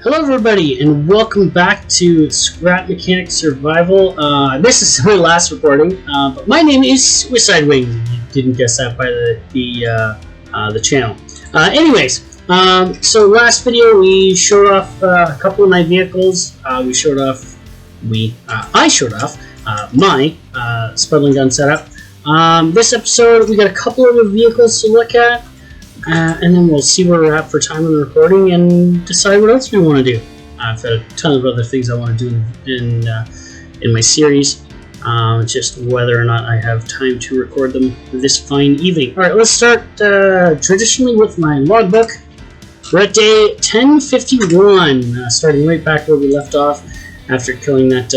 Hello everybody and welcome back to Scrap Mechanic Survival. This is my last recording, but my name is Suicide Wing. You didn't guess that by the channel. So last video we showed off a couple of my vehicles. I showed off my spuddling gun setup. This episode we got a couple of vehicles to look at. And then we'll see where we're at for time of the recording and decide what else we want to do. I've got a ton of other things I want to do in my series. Just whether or not I have time to record them this fine evening. Alright, let's start traditionally with my logbook. We're at day 1051, starting right back where we left off after killing that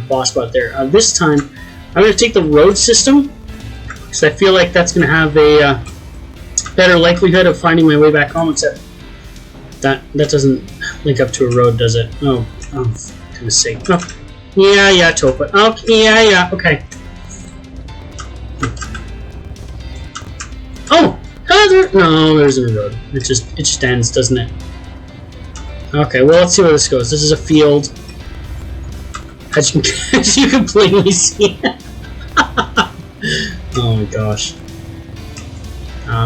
boss bot there. This time, I'm going to take the road system, because I feel like that's going to have a better likelihood of finding my way back home, except that doesn't link up to a road, does it? Oh, for goodness sake. Oh, yeah, Topa. Okay, yeah, okay. Oh, no, there isn't a road. It just ends, doesn't it? Okay, well, let's see where this goes. This is a field, as you can plainly see. Oh my gosh.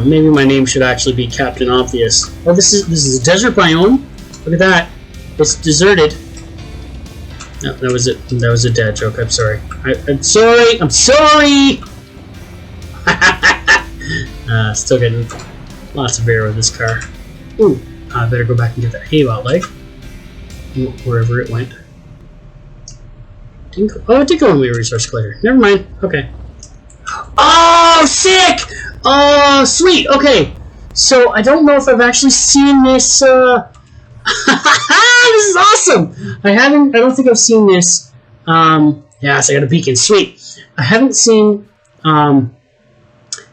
Maybe my name should actually be Captain Obvious. Oh, this is a desert biome. Look at that. It's deserted. No, that was it. That was a dad joke. I'm sorry. I'm sorry. I'm sorry. Still getting lots of air with this car. Ooh, I better go back and get that hay bot leg. Wherever it went. Oh, it did go in the resource collector. Never mind. Okay. Oh, sick! Oh, sweet. Okay, so I don't know if I've actually seen this. This is awesome. I don't think I've seen this. Yes, I got a beacon. Sweet. I haven't seen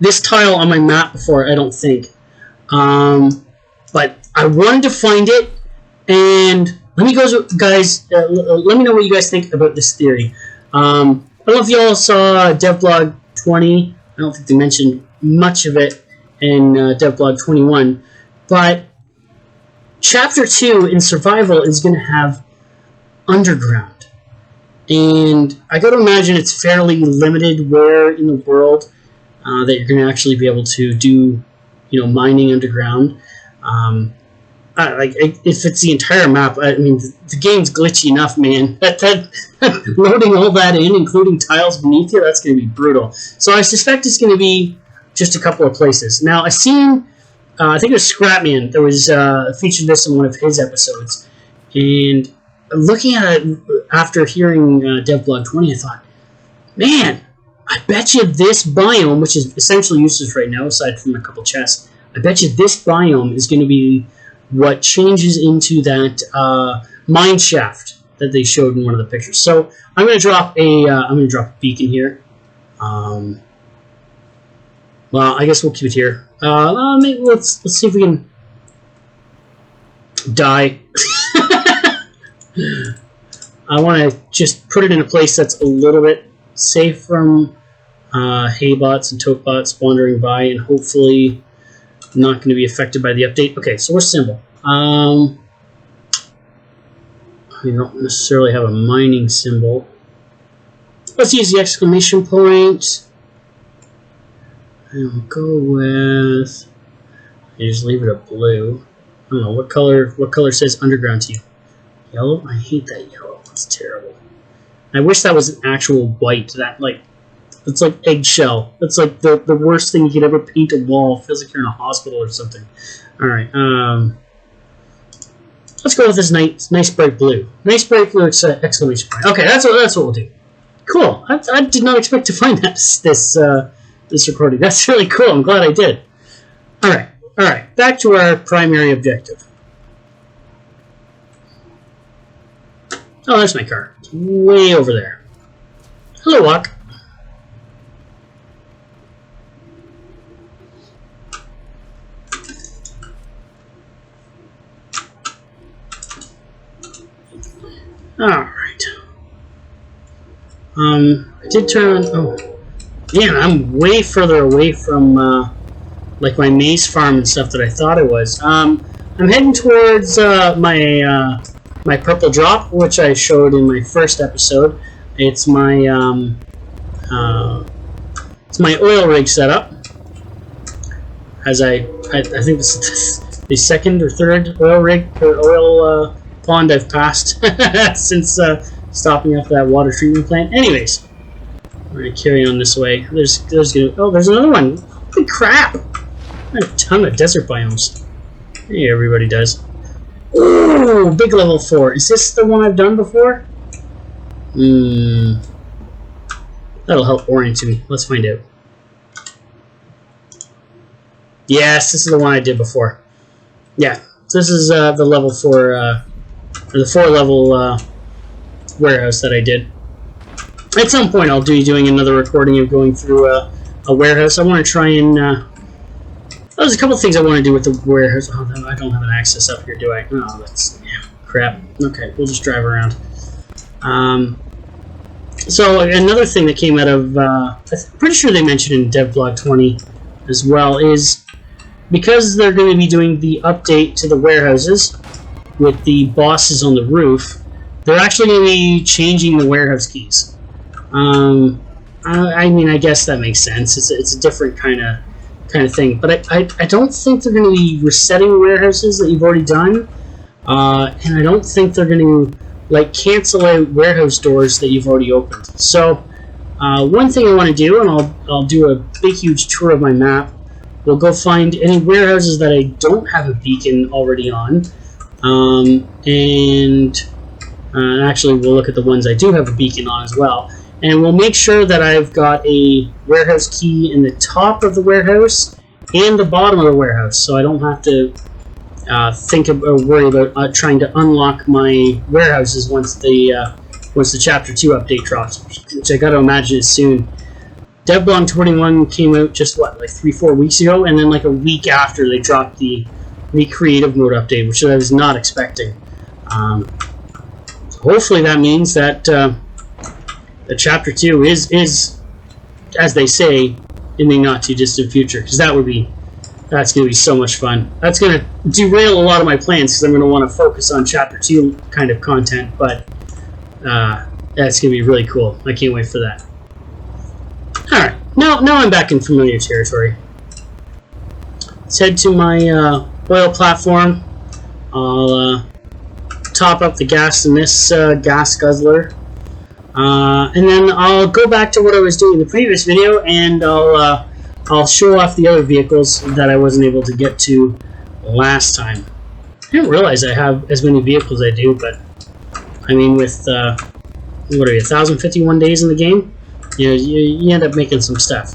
this tile on my map before. I don't think. But I wanted to find it, and let me go, guys. Let me know what you guys think about this theory. I don't know if you all saw Devlog 20. I don't think they mentioned much of it in Devlog 21, but Chapter 2 in Survival is going to have underground, and I got to imagine it's fairly limited where in the world that you're going to actually be able to do, mining underground. If it's the entire map, I mean, the game's glitchy enough, man. Loading all that in, including tiles beneath you, that's going to be brutal. So I suspect it's going to be just a couple of places. Now, I've seen, I think it was Scrapman that was featured this in one of his episodes. And looking at it after hearing Devlog 20, I thought, man, I bet you this biome, which is essentially useless right now, aside from a couple chests, I bet you this biome is going to be what changes into that mine shaft that they showed in one of the pictures. So I'm going to drop a beacon here. Well, I guess we'll keep it here. Maybe let's see if we can die. I want to just put it in a place that's a little bit safe from hay bots and tote bots wandering by, and hopefully not going to be affected by the update. Okay, so where's symbol? We don't necessarily have a mining symbol. Let's use the exclamation point. And we'll go with, you just leave it a blue. I don't know what color says underground to you. Yellow? I hate that yellow. It's terrible. I wish that was an actual white. It's like eggshell. It's like the worst thing you could ever paint a wall. It feels like you're in a hospital or something. Alright, let's go with this nice bright blue. Nice bright blue exclamation point. Okay, that's what we'll do. Cool. I did not expect to find this recording. That's really cool. I'm glad I did. Alright. Back to our primary objective. Oh, there's my car. It's way over there. Hello, Walk. Alright. I did turn on... Oh. Man, I'm way further away from, like, my maze farm and stuff that I thought I was. I'm I'm heading towards my purple drop, which I showed in my first episode. It's my oil rig setup. As I think this is the second or third oil rig or oil pond I've passed since stopping off that water treatment plant. Anyways, we're gonna carry on this way. There's another one. Holy crap! I have a ton of desert biomes. Hey, everybody does. Ooh, big level 4. Is this the one I've done before? That'll help orient me. Let's find out. Yes, this is the one I did before. Yeah, this is the level 4, or the 4 level warehouse that I did. At some point, I'll be doing another recording of going through a warehouse. I want to try and. There's a couple things I want to do with the warehouse. Oh, I don't have an access up here, do I? Oh, that's crap. Okay, we'll just drive around. So another thing that came out of, I'm pretty sure they mentioned in Devblog 20 as well, is because they're going to be doing the update to the warehouses with the bosses on the roof, they're actually going to be changing the warehouse keys. I mean, I guess that makes sense. It's a different kind of thing, but I don't think they're going to be resetting warehouses that you've already done, and I don't think they're going to like cancel out warehouse doors that you've already opened. So one thing I want to do, and I'll do a big huge tour of my map. We'll go find any warehouses that I don't have a beacon already on, and actually we'll look at the ones I do have a beacon on as well. And we'll make sure that I've got a warehouse key in the top of the warehouse and the bottom of the warehouse, so I don't have to think of, or worry about trying to unlock my warehouses once the Chapter 2 update drops, which I got to imagine is soon. Devblog 21 came out just, what, like 3-4 weeks ago, and then like a week after they dropped the creative mode update, which I was not expecting. Hopefully that means that the Chapter 2 is, as they say, in the not too distant future, because that's going to be so much fun. That's going to derail a lot of my plans, because I'm going to want to focus on Chapter 2 kind of content, but that's going to be really cool. I can't wait for that. Alright, now I'm back in familiar territory. Let's head to my oil platform. I'll top up the gas in this gas guzzler. And then I'll go back to what I was doing in the previous video, and I'll show off the other vehicles that I wasn't able to get to last time. I didn't realize I have as many vehicles as I do, but I mean, with what are you, 1,051 days in the game, you end up making some stuff.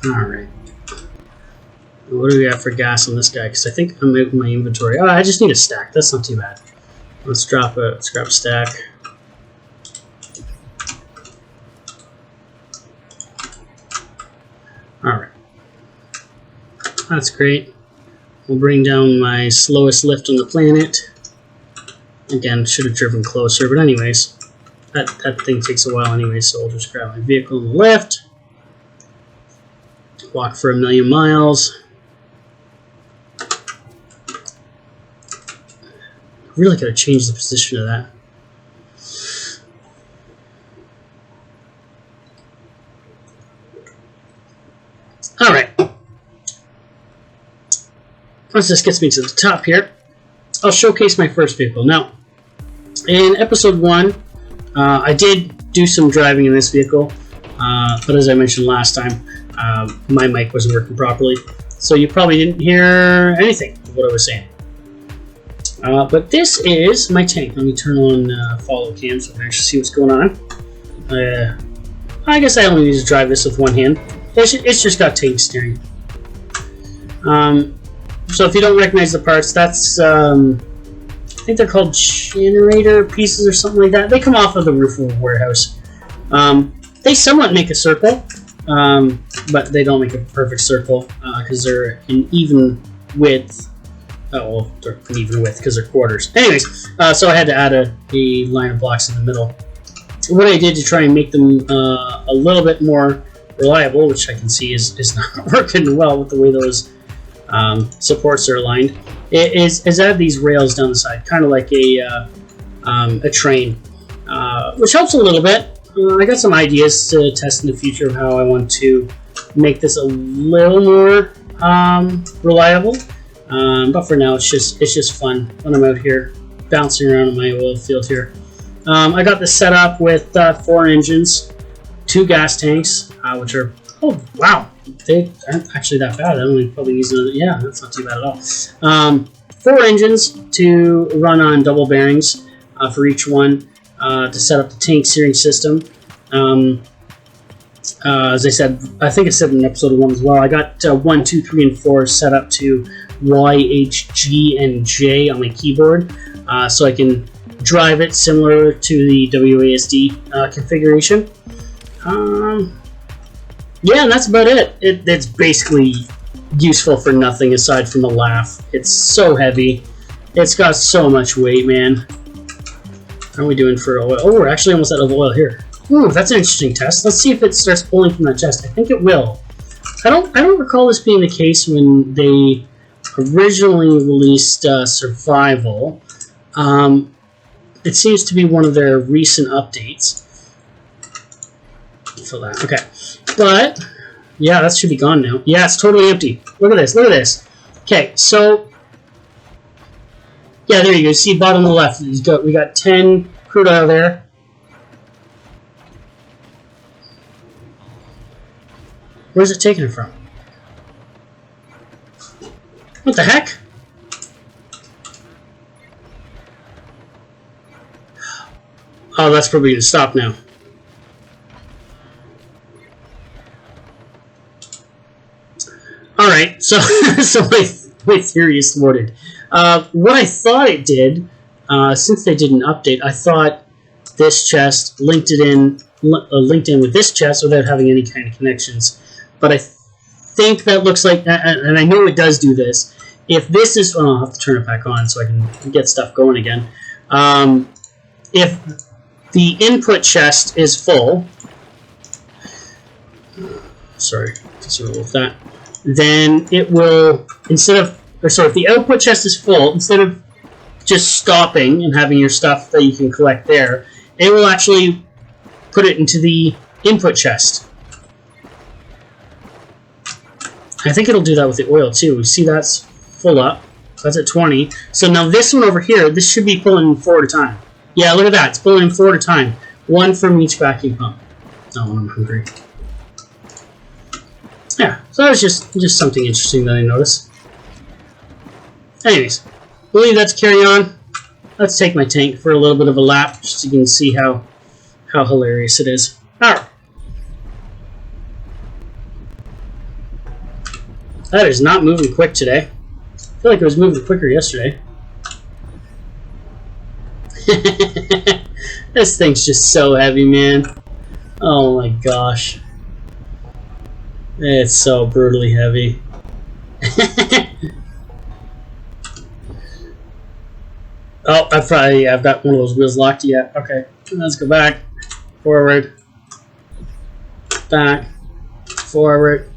All right. What do we got for gas on this guy? Because I think I'm out in my inventory. Oh, I just need a stack. That's not too bad. Let's grab a stack. Alright. That's great. We'll bring down my slowest lift on the planet. Again, should have driven closer, but anyways. That thing takes a while anyway, so I'll just grab my vehicle on the lift. Walk for 1,000,000 miles. Really gotta change the position of that. Alright. Once this gets me to the top here, I'll showcase my first vehicle. Now, in episode 1, I did do some driving in this vehicle, but as I mentioned last time, my mic wasn't working properly, so you probably didn't hear anything of what I was saying. But this is my tank. Let me turn on follow cam so I can actually see what's going on. I guess I only need to drive this with one hand. It's just got tank steering. So if you don't recognize the parts, that's I think they're called generator pieces or something like that. They come off of the roof of a warehouse. They somewhat make a circle, but they don't make a perfect circle because they're an even width. Oh, well, they're an even width because they're quarters. Anyways, so I had to add a line of blocks in the middle. what I did to try and make them a little bit more reliable, which I can see is not working well with the way those supports are aligned, is add these rails down the side, kind of like a train, which helps a little bit. I got some ideas to test in the future of how I want to make this a little more reliable, but for now it's just fun when I'm out here bouncing around in my oil field here. I got this set up with 4 engines, 2 gas tanks, which are, oh wow, they aren't actually that bad. I only probably use another, yeah, that's not too bad at all. 4 engines to run on double bearings for each one, to set up the tank steering system. As I said, I think I said in episode 1 as well, I got 1, 2, 3, and 4 set up to Y, H, G, and J on my keyboard, so I can drive it similar to the WASD configuration. Yeah, and that's about it. It's basically useful for nothing aside from a laugh. It's so heavy. It's got so much weight, man. How are we doing for oil? Oh, we're actually almost out of oil here. Ooh, that's an interesting test. Let's see if it starts pulling from that chest. I think it will. I don't recall this being the case when they originally released Survival. It seems to be one of their recent updates. Fill that. Okay. But, yeah, that should be gone now. Yeah, it's totally empty. Look at this. Look at this. Okay, so, yeah, there you go. See, bottom left. We got 10 crude oil there. Where's it taking it from? What the heck? Oh, that's probably going to stop now. Alright, so my theory is thwarted. What I thought it did, since they did an update, I thought this chest linked in with this chest without having any kind of connections. But I think that looks like, and I know it does do this, if this is, oh, I'll have to turn it back on so I can get stuff going again. If the input chest is full, sorry, let's remove that, then it will, if the output chest is full, instead of just stopping and having your stuff that you can collect there, it will actually put it into the input chest. I think it'll do that with the oil too. We see that's full up. That's at 20. So now this one over here, this should be pulling 4 at a time. Yeah, look at that. It's pulling 4 at a time. 1 from each vacuum pump. Oh, I'm hungry. Yeah, so that was just something interesting that I noticed. Anyways, we'll leave that to carry on. Let's take my tank for a little bit of a lap, just so you can see how hilarious it is. Alright. That is not moving quick today. I feel like it was moving quicker yesterday. This thing's just so heavy, man. Oh my gosh. It's so brutally heavy. Oh, I've got one of those wheels locked yet. Okay, let's go back, forward, back, forward.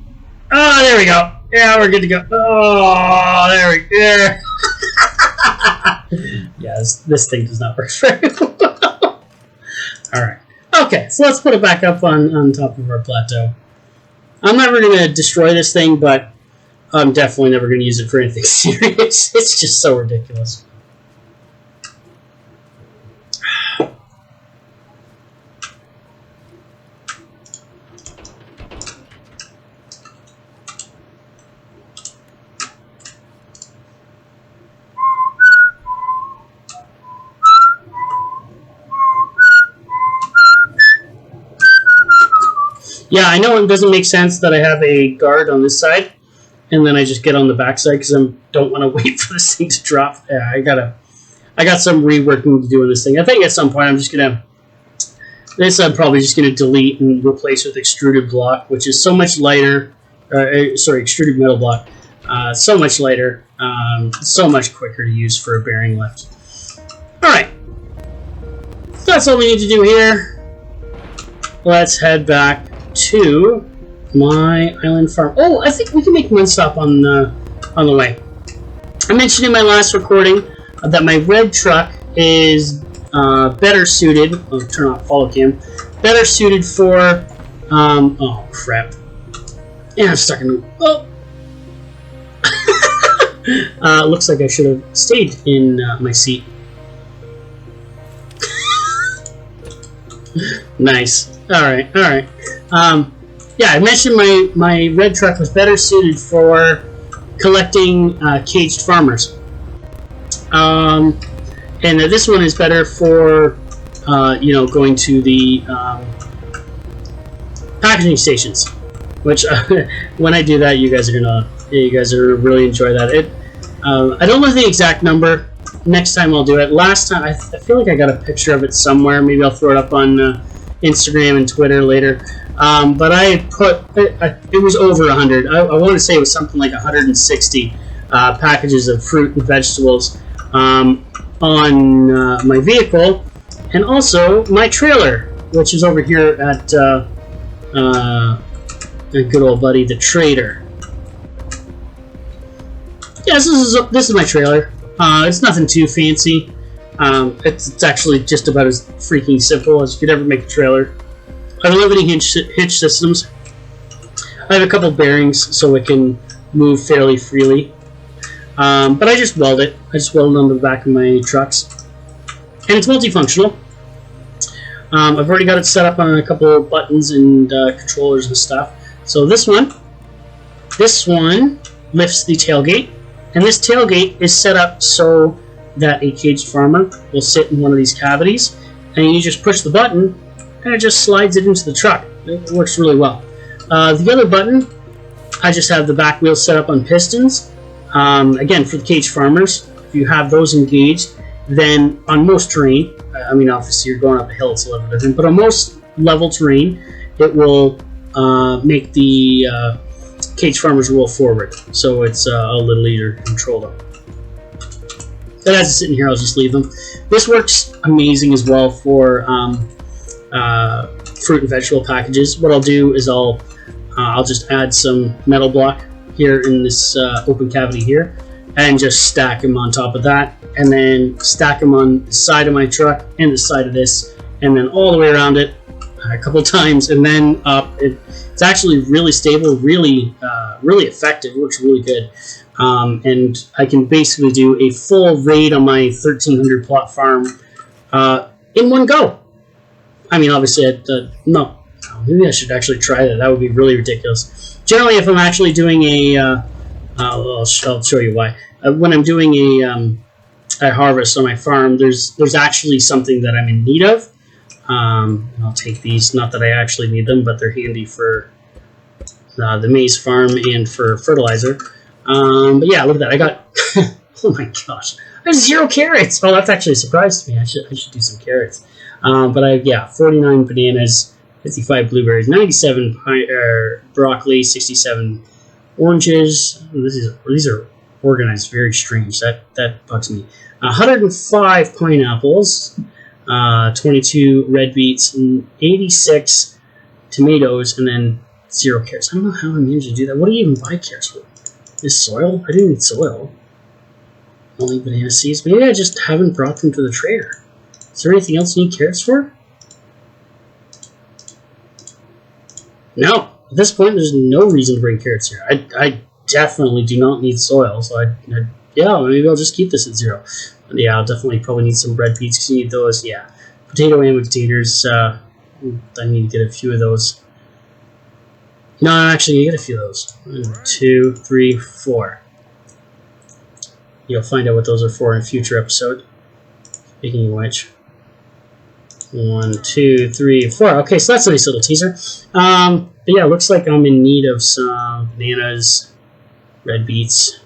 Oh, there we go. Yeah, we're good to go. Oh, there we go. Yeah, this thing does not work very well. Alright. Okay, so let's put it back up on top of our plateau. I'm never going to destroy this thing, but I'm definitely never going to use it for anything serious. It's just so ridiculous. Yeah, I know it doesn't make sense that I have a guard on this side, and then I just get on the back side because I don't want to wait for this thing to drop. Yeah, I got some reworking to do in this thing. I think at some point I'm probably just gonna delete and replace with extruded block, which is so much lighter. Extruded metal block, so much lighter, so much quicker to use for a bearing lift. All right, that's all we need to do here. let's head back to my island farm. Oh, I think we can make one stop on the way. I mentioned in my last recording that my red truck is better suited. I'll turn off follow cam. Better suited for. Oh crap! Yeah, I'm stuck in. Oh. Looks like I should have stayed in my seat. Nice. All right. Yeah, I mentioned my red truck was better suited for collecting caged farmers. And this one is better for going to the packaging stations. Which when I do that, you guys are gonna really enjoy that. I don't know the exact number. Next time I'll do it. Last time I feel like I got a picture of it somewhere. Maybe I'll throw it up on Instagram and Twitter later. But I put it was over 100. I want to say it was something like 160 packages of fruit and vegetables on my vehicle, and also my trailer, which is over here at a good old buddy, the Trader. Yes, this is my trailer. It's nothing too fancy. It's actually just about as freaking simple as you could ever make a trailer. I don't have any hitch systems. I have a couple bearings so it can move fairly freely. But I just weld it. I just weld it on the back of my trucks. And it's multifunctional. I've already got it set up on a couple of buttons and controllers and stuff. So this one lifts the tailgate. And this tailgate is set up so that a caged farmer will sit in one of these cavities. And you just push the button and it just slides it into the truck. It works really well. The other button, I just have the back wheel set up on pistons. Again, for the caged farmers, if you have those engaged, then on most terrain, I mean, obviously you're going up a hill, it's a little different, but on most level terrain, it will make the caged farmers roll forward, so it's a little easier to control them. But as it's sitting here, I'll just leave them. This works amazing as well for fruit and vegetable packages. What I'll do is I'll just add some metal block here in this open cavity here, and just stack them on top of that, and then stack them on the side of my truck and the side of this, and then all the way around it a couple times, and then up. It's actually really stable, really effective. It works really good, and I can basically do a full raid on my 1,300 plot farm in one go. I mean, obviously, no, maybe I should actually try that. That would be really ridiculous. Generally, if I'm actually doing a, I'll show you why. When I'm doing a harvest on my farm, there's actually something that I'm in need of. I'll take these. Not that I actually need them, but they're handy for the maize farm and for fertilizer. But yeah, look at that. I got. Oh my gosh, I have 0 carrots. Oh, that's actually a surprise to me. I should do some carrots. But 49 bananas, 55 blueberries, 97 broccoli, 67 oranges. These are organized very strange. That bugs me. 105 pineapples, 22 red beets, and 86 tomatoes, and then 0 carrots. I don't know how I managed to do that. What do you even buy carrots for? Is soil? I didn't need soil. Only banana seeds. Maybe I just haven't brought them to the trader. Is there anything else you need carrots for? No. At this point, there's no reason to bring carrots here. I definitely do not need soil, so yeah, maybe I'll just keep this at 0. But yeah, I'll definitely probably need some red beets because you need those. Yeah, potato and potatoes. I need to get a few of those. No, actually, you get a few of those. 1, 2, 3, 4. You'll find out what those are for in a future episode. Speaking of which. 1, 2, 3, 4. Okay, so that's a nice little teaser. But yeah, it looks like I'm in need of some bananas, red beets,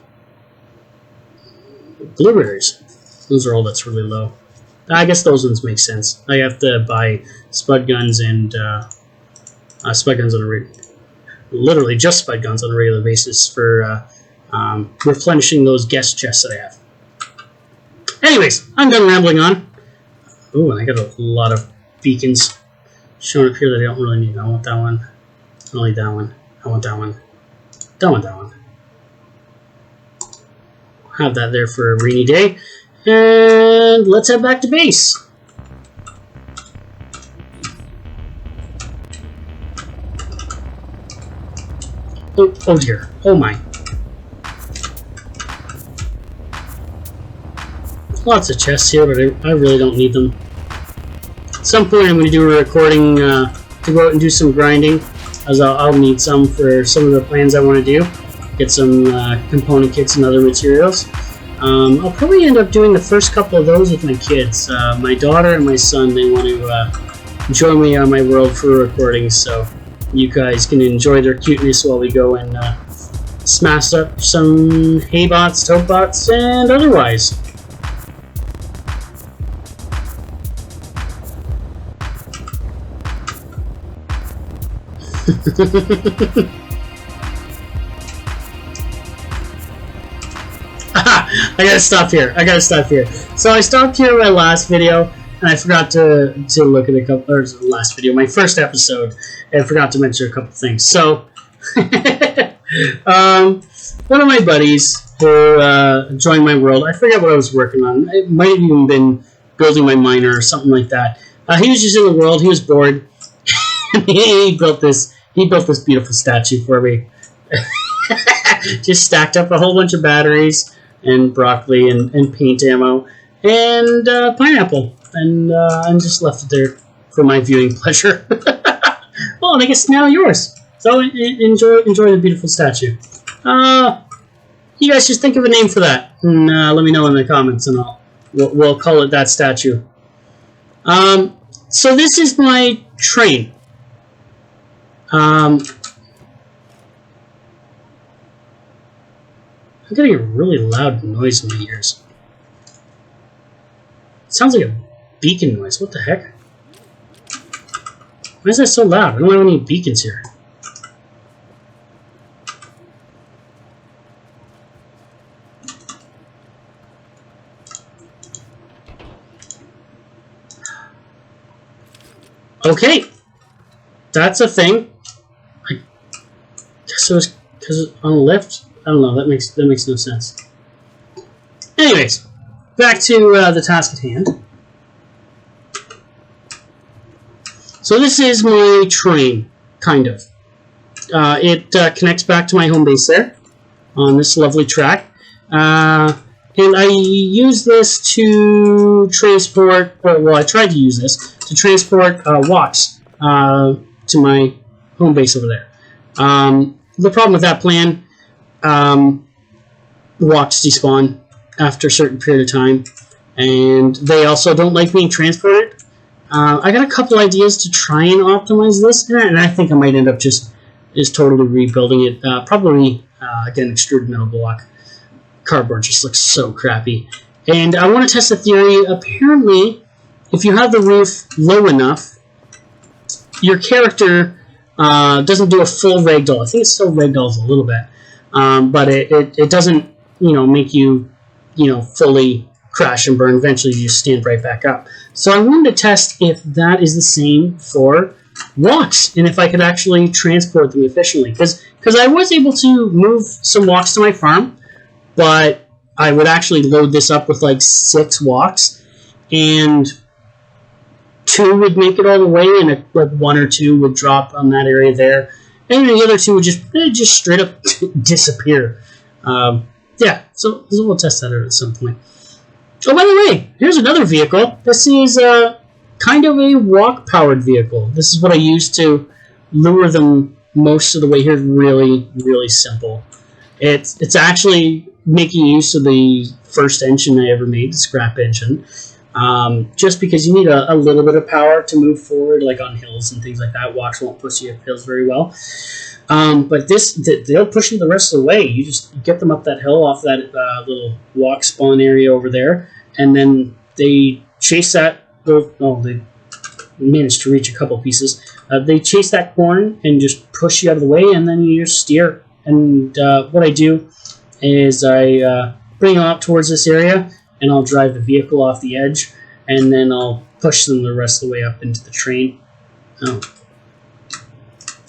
blueberries. Those are all that's really low. I guess those ones make sense. I have to buy spud guns and spud guns on a literally just spud guns on a regular basis for replenishing those guest chests that I have. Anyways, I'm done rambling on. Ooh, I got a lot of beacons. showing up here that I don't really need. I want that one. I don't need that one. I want that one. Don't want that one. Have that there for a rainy day. And let's head back to base. Oh dear. Oh my. Lots of chests here, but I really don't need them. At some point I'm going to do a recording to go out and do some grinding, as I'll need some for some of the plans I want to do. Get some component kits and other materials. I'll probably end up doing the first couple of those with my kids. My daughter and my son, they want to join me on my world for recordings, so you guys can enjoy their cuteness while we go and smash up some hay bots, tote bots, and otherwise. I gotta stop here. So I stopped here in my last video, and I forgot to look at a couple. Or last video, my first episode, and forgot to mention a couple things. So, one of my buddies who joined my world, I forget what I was working on. It might have even been building my miner or something like that. He was just in the world. He was bored. he built this beautiful statue for me. Just stacked up a whole bunch of batteries and broccoli and paint ammo and pineapple, and just left it there for my viewing pleasure. Well, and I guess now yours. So enjoy the beautiful statue. You guys just think of a name for that, and let me know in the comments, and we'll call it that statue. So this is my train. I'm getting a really loud noise in my ears. It sounds like a beacon noise. What the heck? Why is that so loud? I don't have any beacons here. Okay. That's a thing. I guess it was because it's on the lift. I don't know. That makes no sense. Anyways, back to the task at hand. So this is my train, kind of. It connects back to my home base there on this lovely track, and I use this to transport. Well, I tried to use this to transport walks to my home base over there. The problem with that plan. Walks despawn after a certain period of time, and they also don't like being transported. I got a couple ideas to try and optimize this, and I think I might end up just totally rebuilding it. Probably get an extruded metal block. Cardboard just looks so crappy. And I want to test a theory. Apparently, if you have the roof low enough, your character doesn't do a full ragdoll. I think it still ragdolls a little bit. But it doesn't, make you, fully crash and burn. Eventually, you just stand right back up. So I wanted to test if that is the same for walks, and if I could actually transport them efficiently. Because I was able to move some walks to my farm, but I would actually load this up with like 6 walks, and 2 would make it all the way, and like 1 or 2 would drop on that area there. And the other 2 would just straight up disappear. Yeah, so we'll test that out at some point. Oh, by the way, here's another vehicle. This is kind of a walk-powered vehicle. This is what I use to lure them most of the way here. Really, really simple. It's actually making use of the first engine I ever made, the scrap engine. Just because you need a little bit of power to move forward, like on hills and things like that. Walks won't push you up hills very well. But they'll push you the rest of the way. You just get them up that hill off that little walk spawn area over there, and then they chase that. Oh, they managed to reach a couple pieces. They chase that corn and just push you out of the way, and then you just steer. And what I do is I bring them up towards this area, and I'll drive the vehicle off the edge, and then I'll push them the rest of the way up into the train. Oh.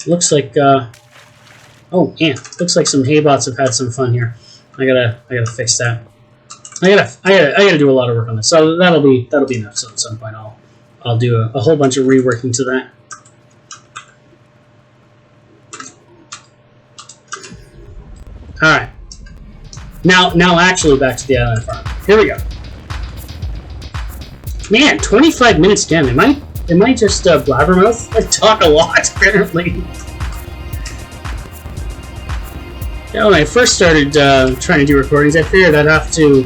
Looks like, oh, man. Looks like some haybots have had some fun here. I gotta fix that. I gotta do a lot of work on this. So that'll be an episode at some point. I'll do a whole bunch of reworking to that. Alright. Now actually back to the island farm. Here we go. Man, 25 minutes again. Am I just blabbermouth? I talk a lot, apparently. Yeah, when I first started trying to do recordings, I figured I'd have to,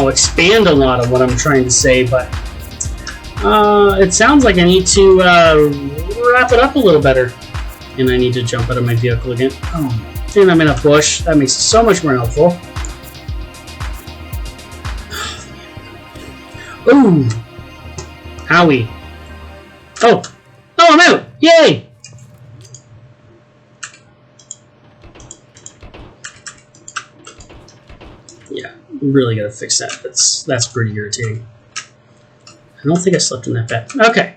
expand a lot of what I'm trying to say, but it sounds like I need to wrap it up a little better. And I need to jump out of my vehicle again. Oh, and I'm in a bush. That makes it so much more helpful. Ooh! Owie. Oh! Oh, I'm out! Yay! Yeah, really gotta fix that. That's pretty irritating. I don't think I slept in that bed. Okay.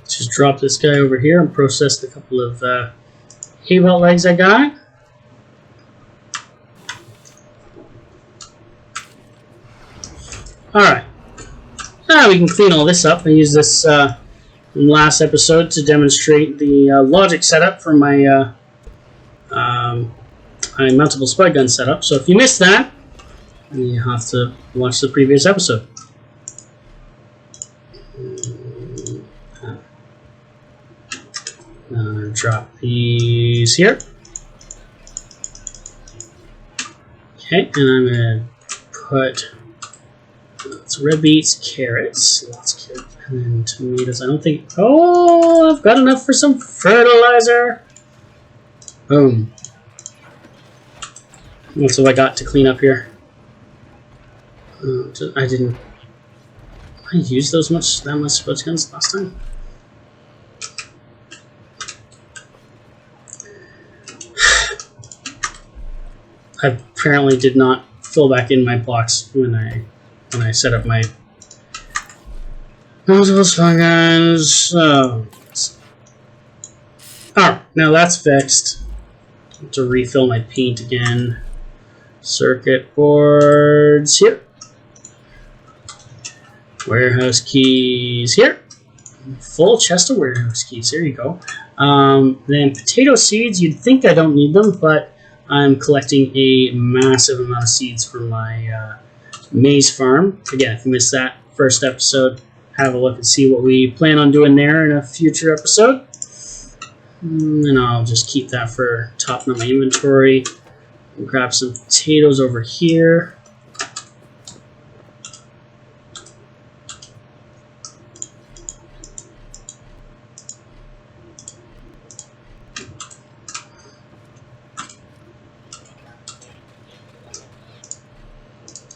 Just drop this guy over here and process the couple of hay belt legs I got. Alright. Now we can clean all this up. I used this last episode to demonstrate the logic setup for my my mountable spud gun setup. So if you missed that, you have to watch the previous episode. Drop these here. Okay, and I'm going to put lots of red beets, carrots, lots of carrots, and then tomatoes. I don't think... Oh, I've got enough for some fertilizer. Boom. What have I got to clean up here? I didn't... I used that much spud guns last time? I apparently did not fill back in my blocks when I set up my multiple spud guns. Alright, now that's fixed. I have to refill my paint again. Circuit boards here. Warehouse keys here. Full chest of warehouse keys. There you go. Then potato seeds. You'd think I don't need them, but I'm collecting a massive amount of seeds for my maize farm. Again, if you missed that first episode, have a look and see what we plan on doing there in a future episode. And I'll just keep that for topping up my inventory. I'll grab some potatoes over here.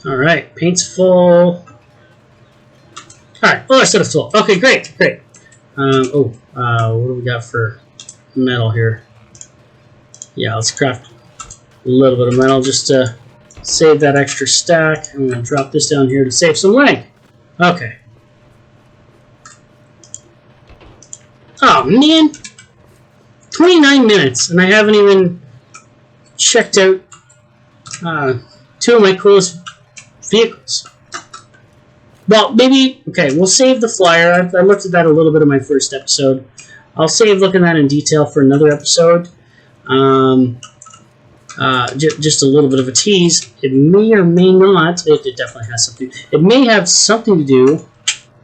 Alright, paint's full. Alright, oh, I said it's full. Okay, great, great. What do we got for metal here? Yeah, let's craft a little bit of metal just to save that extra stack. I'm going to drop this down here to save some leg. Okay. Oh, man. 29 minutes, and I haven't even checked out two of my coolest vehicles. Well, maybe, okay, we'll save the flyer. I looked at that a little bit in my first episode. I'll save looking at it in detail for another episode. Just a little bit of a tease. It may or may not, it definitely has something. It may have something to do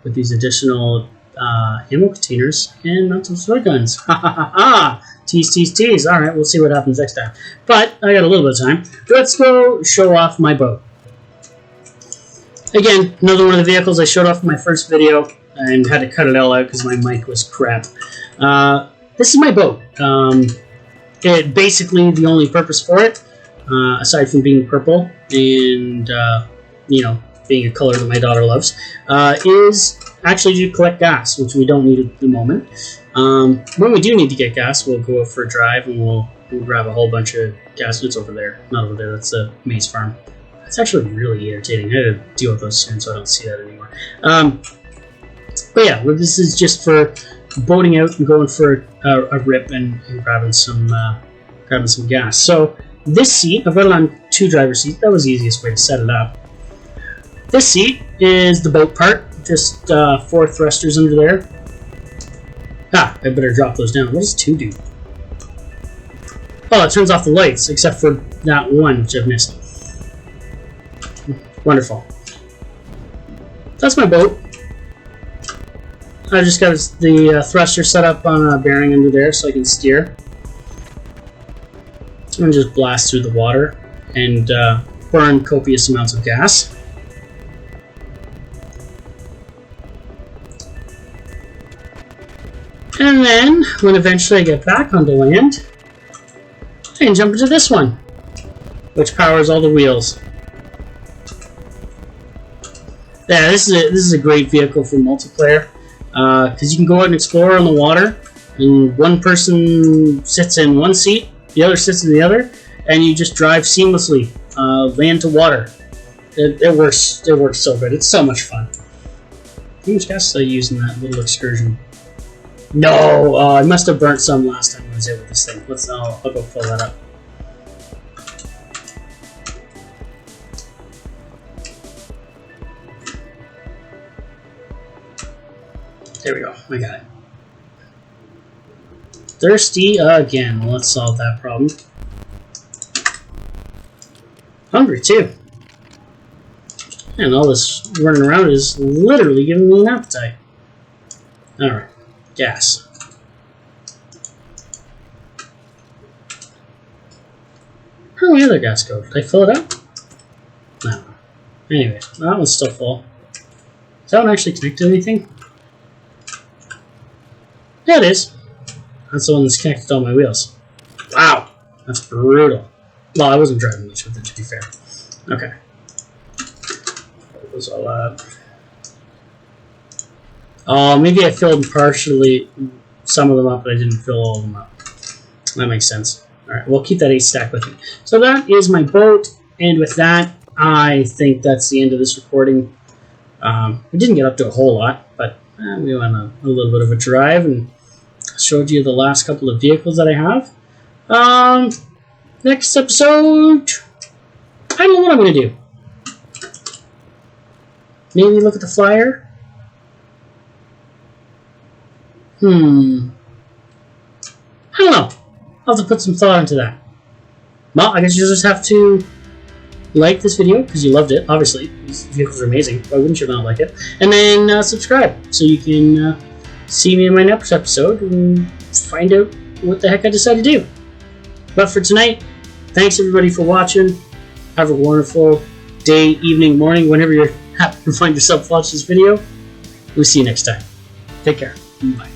with these additional ammo containers, and not some sword guns. Ha ha ha ha! Tease, tease, tease. Alright, we'll see what happens next time. But I got a little bit of time. Let's go show off my boat. Again, another one of the vehicles I showed off in my first video and had to cut it all out because my mic was crap. This is my boat. Basically, the only purpose for it, aside from being purple and, you know, being a color that my daughter loves, is actually to collect gas, which we don't need at the moment. When we do need to get gas, we'll go out for a drive and we'll grab a whole bunch of gas. It's over there. Not over there. That's the maize farm. It's actually really irritating. I gotta deal with those soon so I don't see that anymore. But yeah, well, this is just for boating out and going for a rip and grabbing some gas. So this seat, I've got it on 2 driver seats. That was the easiest way to set it up. This seat is the boat part. Just 4 thrusters under there. I better drop those down. What does 2 do? Oh, it turns off the lights, except for that one, which I've missed. Wonderful. That's my boat. I just got the thruster set up on a bearing under there so I can steer. And just blast through the water and burn copious amounts of gas. And then, when eventually I get back onto land, I can jump into this one, which powers all the wheels. Yeah, this is a great vehicle for multiplayer, because you can go out and explore on the water, and one person sits in one seat, the other sits in the other, and you just drive seamlessly, land to water. It works so good. It's so much fun. How much gas did I use in that little excursion? No, I must have burnt some last time I was out with this thing. I'll go fill that up. There we go. I got it. Thirsty again. Well, let's solve that problem. Hungry too. And all this running around is literally giving me an appetite. Alright. Gas. Where'd my other gas go? Did I fill it up? No. Anyway, that one's still full. Is that one actually connected to anything? Yeah, it is. That's the one that's connected to all my wheels. Wow, that's brutal. Well, I wasn't driving much with it, to be fair. Okay. Pull those all up. Oh, maybe I filled partially some of them up, but I didn't fill all of them up. That makes sense. Alright, we'll keep that 8 stack with me. So that is my boat, and with that, I think that's the end of this recording. We didn't get up to a whole lot, but we went on a little bit of a drive and showed you the last couple of vehicles that I have. Next episode, I don't know what I'm going to do. Maybe look at the flyer. I don't know. I'll have to put some thought into that. Well, I guess you just have to like this video, because you loved it, obviously. These vehicles are amazing. Why wouldn't you not like it? And then subscribe, so you can see me in my next episode and find out what the heck I decide to do. But for tonight, thanks everybody for watching. Have a wonderful day, evening, morning, whenever you're happy to find yourself watch this video. We'll see you next time. Take care. Bye.